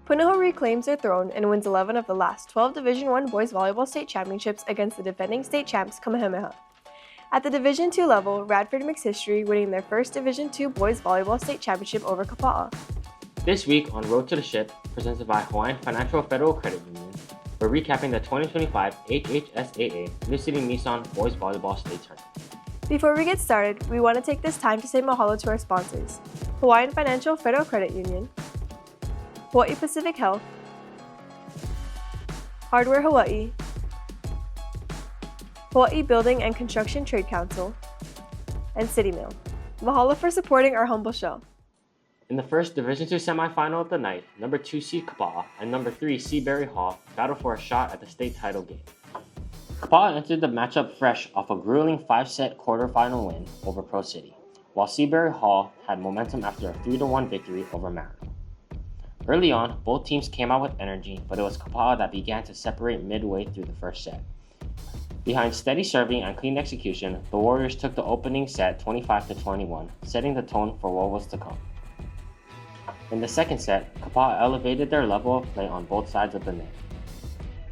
Punahou reclaims their throne and wins 11 of the last 12 Division I boys volleyball state championships against the defending state champs Kamehameha. At the Division II level, Radford makes history, winning their first Division II boys volleyball state championship over Kapaa. This week on Road to the Ship, presented by Hawaiian Financial Federal Credit Union, we're recapping the 2025 HHSAA New City Nissan Boys Volleyball State Tournament. Before we get started, we want to take this time to say mahalo to our sponsors: Hawaiian Financial Federal Credit Union, Hawaii Pacific Health, Hardware Hawaii, Hawaii Building and Construction Trade Council, and City Mail. Mahalo for supporting our humble show. In the first Division II semifinal of the night, number 2 seed Kapaa and number 3 Seabury battled for a shot at the state title game. Kapaa entered the matchup fresh off a grueling 5-set quarterfinal win over Pro City, while Seabury had momentum after a 3-1 victory over Mahalo. Early on, both teams came out with energy, but it was Kapaa that began to separate midway through the first set. Behind steady serving and clean execution, the Warriors took the opening set 25-21, setting the tone for what was to come. In the second set, Kapaa elevated their level of play on both sides of the net.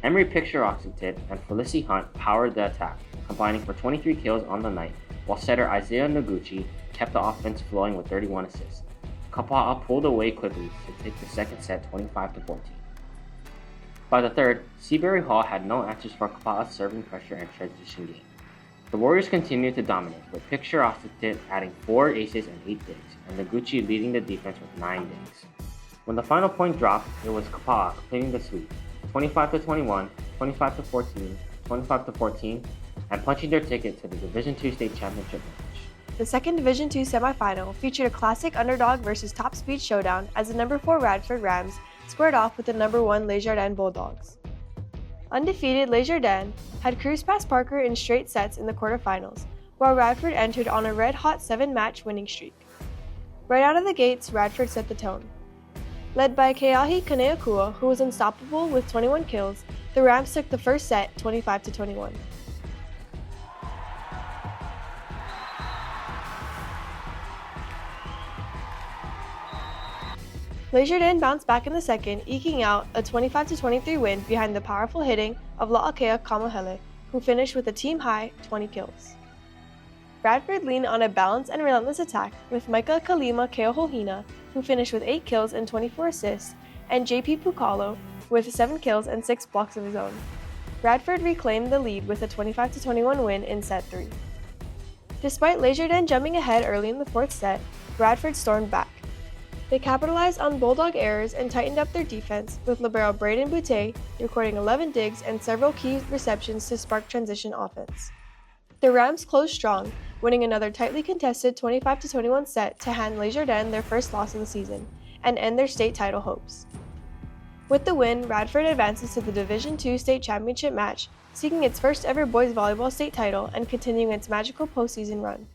Emery Picture-Oxentit and Felicity Hunt powered the attack, combining for 23 kills on the night, while setter Isaiah Noguchi kept the offense flowing with 31 assists. Kapaa pulled away quickly to take the second set 25-14. By the third, Seabury had no answers for Kapaa's serving pressure and transition game. The Warriors continued to dominate, with Picture-Oxentit adding 4 aces and 8 digs, and Noguchi leading the defense with 9 digs. When the final point dropped, it was Kapaa completing the sweep, 25-21, 25-14, 25-14, and punching their ticket to the Division II state championship match. The second Division II semifinal featured a classic underdog versus top speed showdown as the number 4 Radford Rams squared off with the number 1 Jardin Bulldogs. Undefeated Jardin had cruised past Parker in straight sets in the quarterfinals, while Radford entered on a red-hot 7-match winning streak. Right out of the gates, Radford set the tone. Led by Keahi Kaneakua, who was unstoppable with 21 kills, the Rams took the first set 25-21. Jardin bounced back in the second, eking out a 25-23 win behind the powerful hitting of La'akea Kamehameha, who finished with a team-high 20 kills. Radford leaned on a balanced and relentless attack with Micah Kalima Keohohina, who finished with 8 kills and 24 assists, and JP Pukalo with 7 kills and 6 blocks of his own. Radford reclaimed the lead with a 25-21 win in set 3. Despite Jardin jumping ahead early in the fourth set, Radford stormed back. They capitalized on Bulldog errors and tightened up their defense, with libero Braden Boutte recording 11 digs and several key receptions to spark transition offense. The Rams closed strong, winning another tightly contested 25-21 set to hand Jardin their first loss of the season and end their state title hopes. With the win, Radford advances to the Division II state championship match, seeking its first ever boys volleyball state title and continuing its magical postseason run.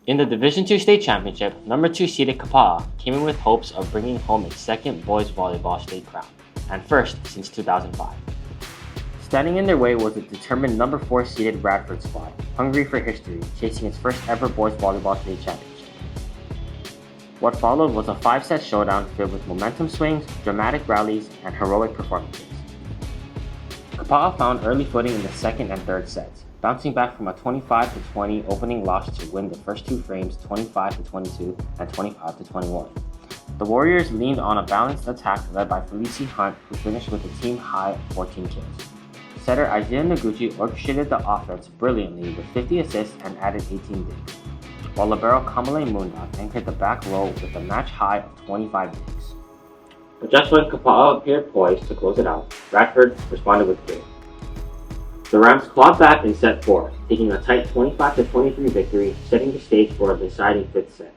In the Division II state championship, number 2 seeded Kapaa came in with hopes of bringing home its second boys volleyball state crown, and first since 2005. Standing in their way was a determined number 4 seeded Radford squad, hungry for history, chasing its first ever boys volleyball state championship. What followed was a 5-set showdown filled with momentum swings, dramatic rallies, and heroic performances. Kapaa found early footing in the second and third sets, bouncing back from a 25-20 opening loss to win the first 2 frames 25-22 and 25-21. The Warriors leaned on a balanced attack led by Felicity Hunt, who finished with a team-high 14 kills. Setter Isaiah Noguchi orchestrated the offense brilliantly with 50 assists and added 18 digs, while libero Kamale Munda anchored the back row with a match-high of 25 digs. But just when Kapaa appeared poised to close it out, Radford responded with grit. The Rams clawed back in set 4, taking a tight 25-23 victory, setting the stage for a deciding 5th set.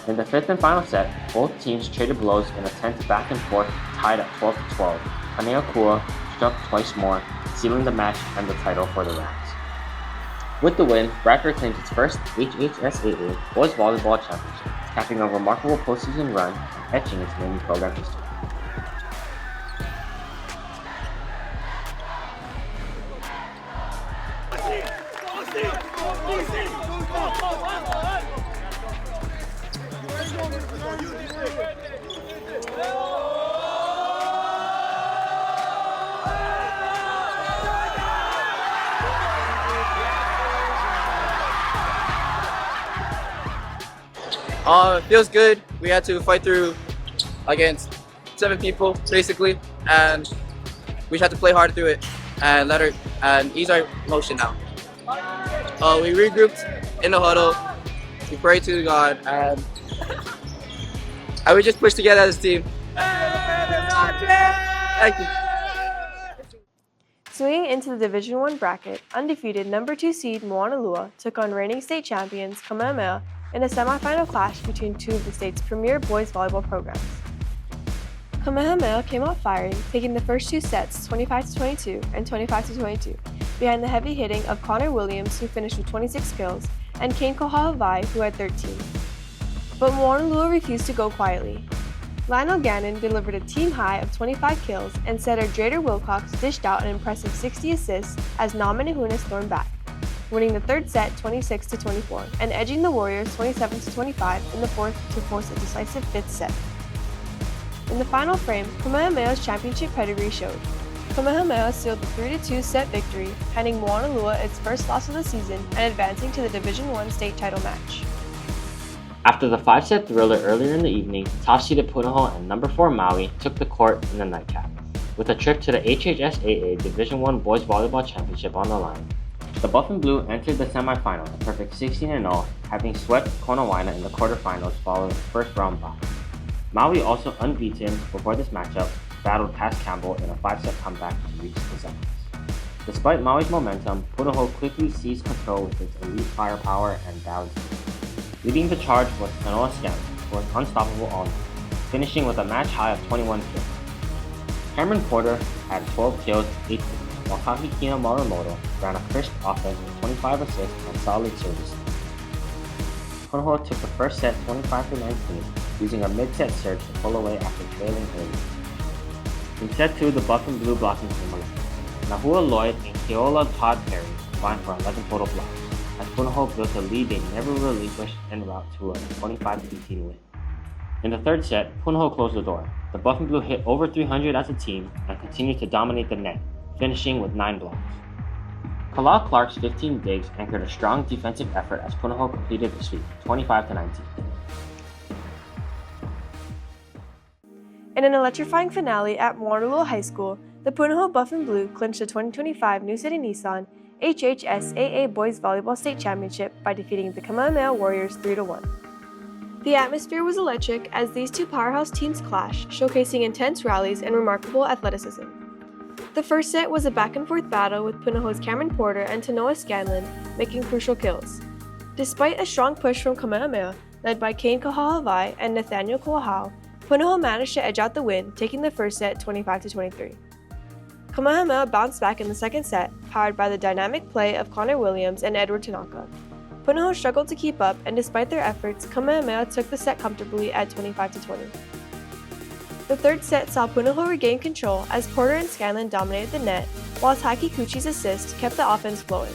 In the 5th and final set, both teams traded blows in a tense back and forth tied at 12-12. Kaneakua struck twice more, sealing the match and the title for the Rams. With the win, Radford claims its first HHSAA Boys Volleyball Championship, capping a remarkable postseason run and etching its name in program history. It feels good. We had to fight through against 7 people basically, and we just had to play hard through it and ease our emotion now. We regrouped in the huddle, we prayed to God, and we just pushed together as a team. Thank you. Swinging into the Division I bracket, undefeated number 2 seed Moanalua took on reigning state champions Kamehameha in a semifinal clash between two of the state's premier boys volleyball programs. Kamehameha came out firing, taking the first 2 sets 25-22 and 25-22, behind the heavy hitting of Connor Williams, who finished with 26 kills, and Keahi Kaneakua, who had 13. But Moanalua refused to go quietly. Lionel Gannon delivered a team high of 25 kills, and setter Drader Wilcox dished out an impressive 60 assists as Namanihuna stormed back, winning the third set 26-24 and edging the Warriors 27-25 in the fourth to force a decisive 5th set. In the final frame, Kamehameha's championship pedigree showed. Kamehameha sealed the 3-2 set victory, handing Moanalua its first loss of the season and advancing to the Division I state title match. After the 5-set thriller earlier in the evening, top-seeded Punahou and number 4 Maui took the court in the nightcap, with a trip to the HHSAA Division I Boys Volleyball Championship on the line. The Buff and Blue entered the semifinal a perfect 16-0, having swept Kaneakua in the quarterfinals following the first round bye. Maui, also unbeaten before this matchup, battled past Campbell in a 5-set comeback to reach the semis. Despite Maui's momentum, Punahou quickly seized control with its elite firepower and balance. Leading the charge was Tanoa Scanlan, who was unstoppable all night, finishing with a match high of 21 kills. Cameron Porter had 12 kills, 8 points, while Keahi Kaneakua ran a crisp offense with 25 assists and solid service. Punahou took the first set 25-19, using a mid-set surge to pull away after trailing early. In set 2, the Buff and Blue blocking came alive. Nahua Lloyd and Keola Todd Perry combined for 11 total blocks, as Punahou built a lead they never relinquished en route to a 25-18 win. In the third set, Punahou closed the door. The Buff and Blue hit over 300 as a team and continued to dominate the net, finishing with 9 blocks. Kalaa Clark's 15 digs anchored a strong defensive effort as Punahou completed the sweep, 25-19. In an electrifying finale at Moanalua High School, the Punahou Buff and Blue clinched the 2025 New City Nissan HHSAA Boys Volleyball State Championship by defeating the Kamehameha Warriors 3-1. The atmosphere was electric as these two powerhouse teams clashed, showcasing intense rallies and remarkable athleticism. The first set was a back-and-forth battle with Punahou's Cameron Porter and Tanoa Scanlan making crucial kills. Despite a strong push from Kamehameha, led by Keahi Kaneakua and Nathaniel Koahau, Punahou managed to edge out the win, taking the first set 25-23. Kamehameha bounced back in the second set, powered by the dynamic play of Connor Williams and Edward Tanaka. Punahou struggled to keep up, and despite their efforts, Kamehameha took the set comfortably at 25-20. The third set saw Punahou regain control as Porter and Scanlan dominated the net, while Takikuchi's assist kept the offense flowing.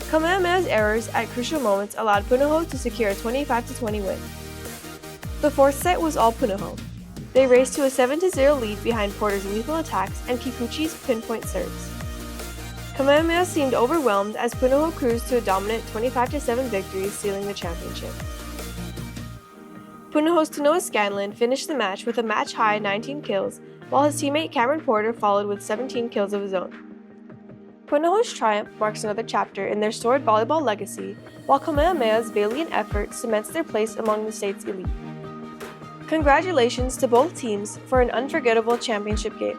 Kamehameha's errors at crucial moments allowed Punahou to secure a 25-20 win. The fourth set was all Punahou. They raced to a 7-0 lead behind Porter's lethal attacks and Kikuchi's pinpoint serves. Kamehameha seemed overwhelmed as Punahou cruised to a dominant 25-7 victory, sealing the championship. Punahou's Tanoa Scanlan finished the match with a match-high 19 kills, while his teammate Cameron Porter followed with 17 kills of his own. Punahou's triumph marks another chapter in their storied volleyball legacy, while Kamehameha's valiant effort cements their place among the state's elite. Congratulations to both teams for an unforgettable championship game.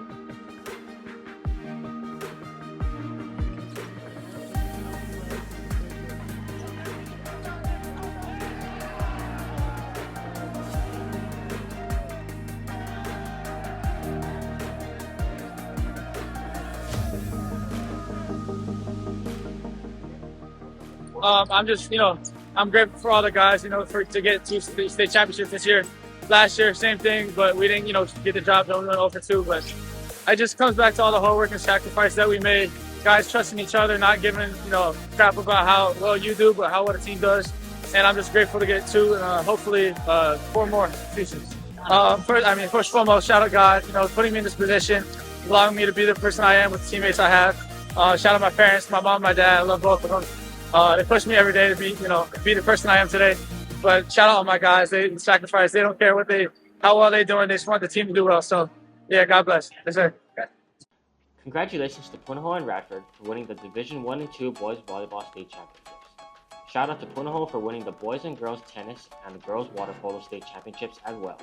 I'm grateful for all the guys, to get to the state championships this year. Last year, same thing, but we didn't, get the job done. We went 0-2, but it just comes back to all the hard work and sacrifice that we made guys trusting each other, not giving crap about how well you do, but how what a team does. And I'm just grateful to get 2 and hopefully 4 more seasons. First and foremost, shout out God, putting me in this position, allowing me to be the person I am with the teammates I have. Shout out my parents, my mom, my dad. I love both of them. They push me every day to be the person I am today. But shout out all my guys. They sacrifice. They don't care how well they're doing. They just want the team to do well. So, yeah, God bless. Yes, sir. Congratulations to Punahou and Radford for winning the Division 1 and 2 Boys Volleyball State Championships. Shout out to Punahou for winning the Boys and Girls Tennis and the Girls Water Polo State Championships as well.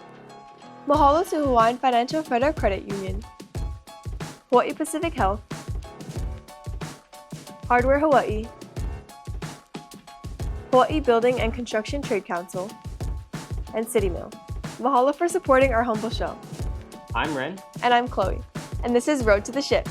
Mahalo to Hawaiian Financial Federal Credit Union, Hawaii Pacific Health, Hardware Hawaii, Hawaii Building and Construction Trade Council, and City Mill. Mahalo for supporting our humble show. I'm Ren. And I'm Chloe. And this is Road to the Ship.